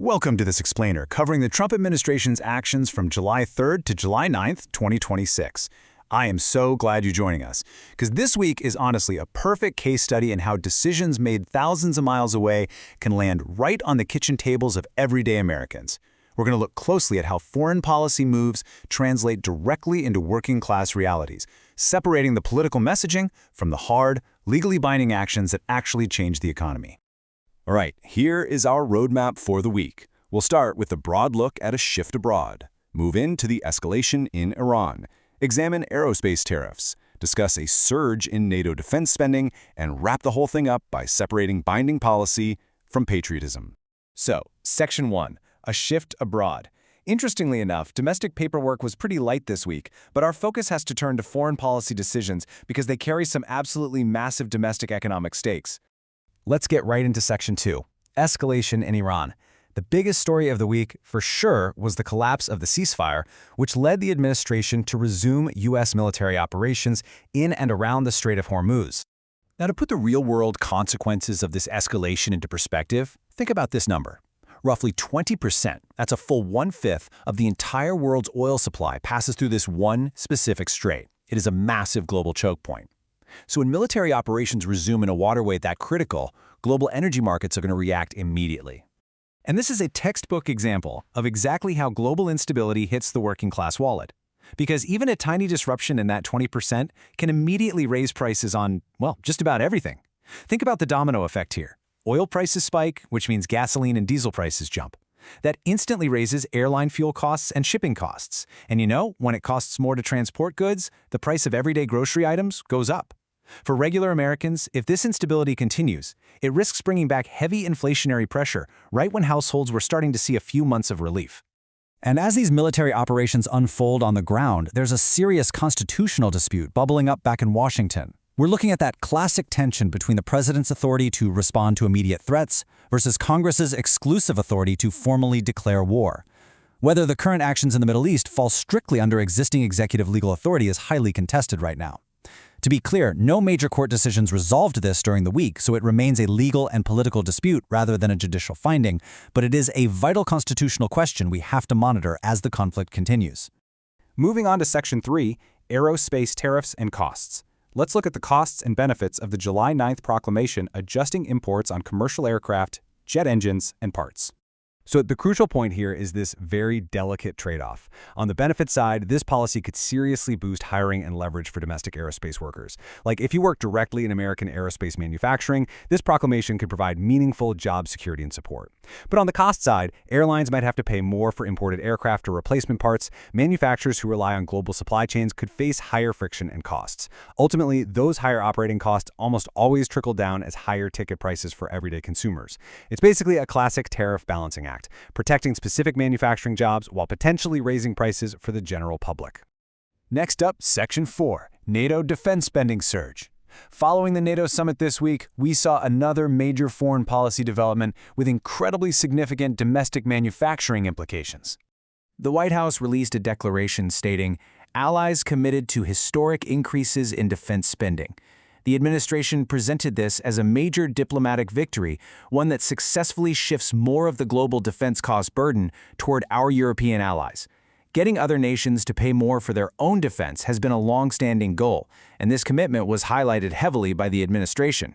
Welcome to this explainer covering the Trump administration's actions from July 3rd to July 9th, 2026. I am so glad you're joining us, because this week is honestly a perfect case study in how decisions made thousands of miles away can land right on the kitchen tables of everyday Americans. We're going to look closely at how foreign policy moves translate directly into working-class realities, separating the political messaging from the hard, legally binding actions that actually change the economy. All right, here is our roadmap for the week. We'll start with a broad look at a shift abroad, move into the escalation in Iran, examine aerospace tariffs, discuss a surge in NATO defense spending, and wrap the whole thing up by separating binding policy from patriotism. So, Section 1, a shift abroad. Interestingly enough, domestic paperwork was pretty light this week, but our focus has to turn to foreign policy decisions because they carry some absolutely massive domestic economic stakes. Let's get right into Section 2, escalation in Iran. The biggest story of the week, for sure, was the collapse of the ceasefire, which led the administration to resume U.S. military operations in and around the Strait of Hormuz. Now, to put the real-world consequences of this escalation into perspective, think about this number. Roughly 20%, that's a full one-fifth of the entire world's oil supply passes through this one specific strait. It is a massive global choke point. So when military operations resume in a waterway that critical, global energy markets are going to react immediately. And this is a textbook example of exactly how global instability hits the working class wallet. Because even a tiny disruption in that 20% can immediately raise prices on, well, just about everything. Think about the domino effect here. Oil prices spike, which means gasoline and diesel prices jump. That instantly raises airline fuel costs and shipping costs. And when it costs more to transport goods, the price of everyday grocery items goes up. For regular Americans, if this instability continues, it risks bringing back heavy inflationary pressure right when households were starting to see a few months of relief. And as these military operations unfold on the ground, there's a serious constitutional dispute bubbling up back in Washington. We're looking at that classic tension between the president's authority to respond to immediate threats versus Congress's exclusive authority to formally declare war. Whether the current actions in the Middle East fall strictly under existing executive legal authority is highly contested right now. To be clear, no major court decisions resolved this during the week, so it remains a legal and political dispute rather than a judicial finding, but it is a vital constitutional question we have to monitor as the conflict continues. Moving on to Section 3, aerospace tariffs and costs. Let's look at the costs and benefits of the July 9th proclamation adjusting imports on commercial aircraft, jet engines, and parts. So the crucial point here is this very delicate trade-off. On the benefit side, this policy could seriously boost hiring and leverage for domestic aerospace workers. Like if you work directly in American aerospace manufacturing, this proclamation could provide meaningful job security and support. But on the cost side, airlines might have to pay more for imported aircraft or replacement parts. Manufacturers who rely on global supply chains could face higher friction and costs. Ultimately, those higher operating costs almost always trickle down as higher ticket prices for everyday consumers. It's basically a classic tariff balancing act, protecting specific manufacturing jobs while potentially raising prices for the general public. Next up, Section 4, NATO defense spending surge. Following the NATO summit this week, we saw another major foreign policy development with incredibly significant domestic manufacturing implications. The White House released a declaration stating, "Allies committed to historic increases in defense spending." The administration presented this as a major diplomatic victory, one that successfully shifts more of the global defense cost burden toward our European allies. Getting other nations to pay more for their own defense has been a long-standing goal, and this commitment was highlighted heavily by the administration.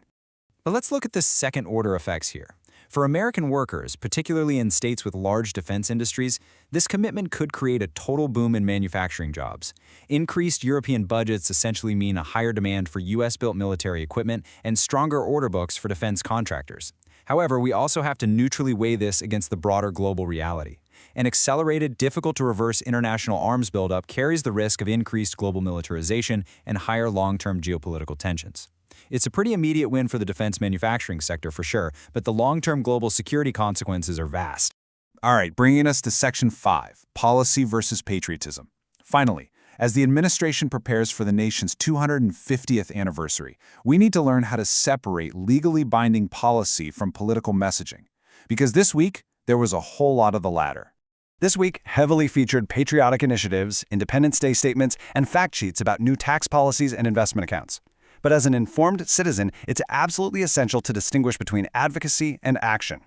But let's look at the second-order effects here. For American workers, particularly in states with large defense industries, this commitment could create a total boom in manufacturing jobs. Increased European budgets essentially mean a higher demand for U.S.-built military equipment and stronger order books for defense contractors. However, we also have to neutrally weigh this against the broader global reality. An accelerated, difficult-to-reverse international arms buildup carries the risk of increased global militarization and higher long-term geopolitical tensions. It's a pretty immediate win for the defense manufacturing sector for sure, but the long-term global security consequences are vast. All right, bringing us to Section 5, policy versus patriotism. Finally, as the administration prepares for the nation's 250th anniversary, we need to learn how to separate legally binding policy from political messaging. Because this week, there was a whole lot of the latter. This week heavily featured patriotic initiatives, Independence Day statements, and fact sheets about new tax policies and investment accounts. But as an informed citizen, it's absolutely essential to distinguish between advocacy and action.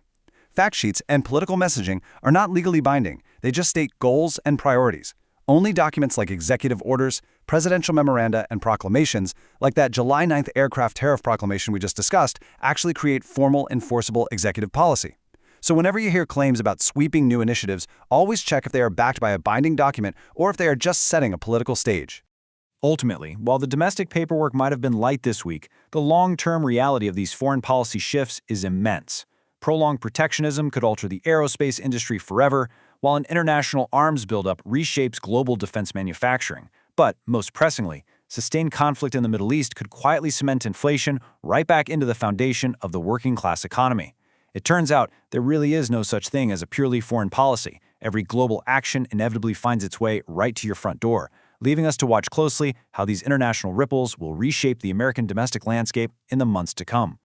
Fact sheets and political messaging are not legally binding. They just state goals and priorities. Only documents like executive orders, presidential memoranda, and proclamations, like that July 9th aircraft tariff proclamation we just discussed, actually create formal, enforceable executive policy. So whenever you hear claims about sweeping new initiatives, always check if they are backed by a binding document or if they are just setting a political stage. Ultimately, while the domestic paperwork might have been light this week, the long-term reality of these foreign policy shifts is immense. Prolonged protectionism could alter the aerospace industry forever, while an international arms buildup reshapes global defense manufacturing. But, most pressingly, sustained conflict in the Middle East could quietly cement inflation right back into the foundation of the working-class economy. It turns out there really is no such thing as a purely foreign policy. Every global action inevitably finds its way right to your front door, leaving us to watch closely how these international ripples will reshape the American domestic landscape in the months to come.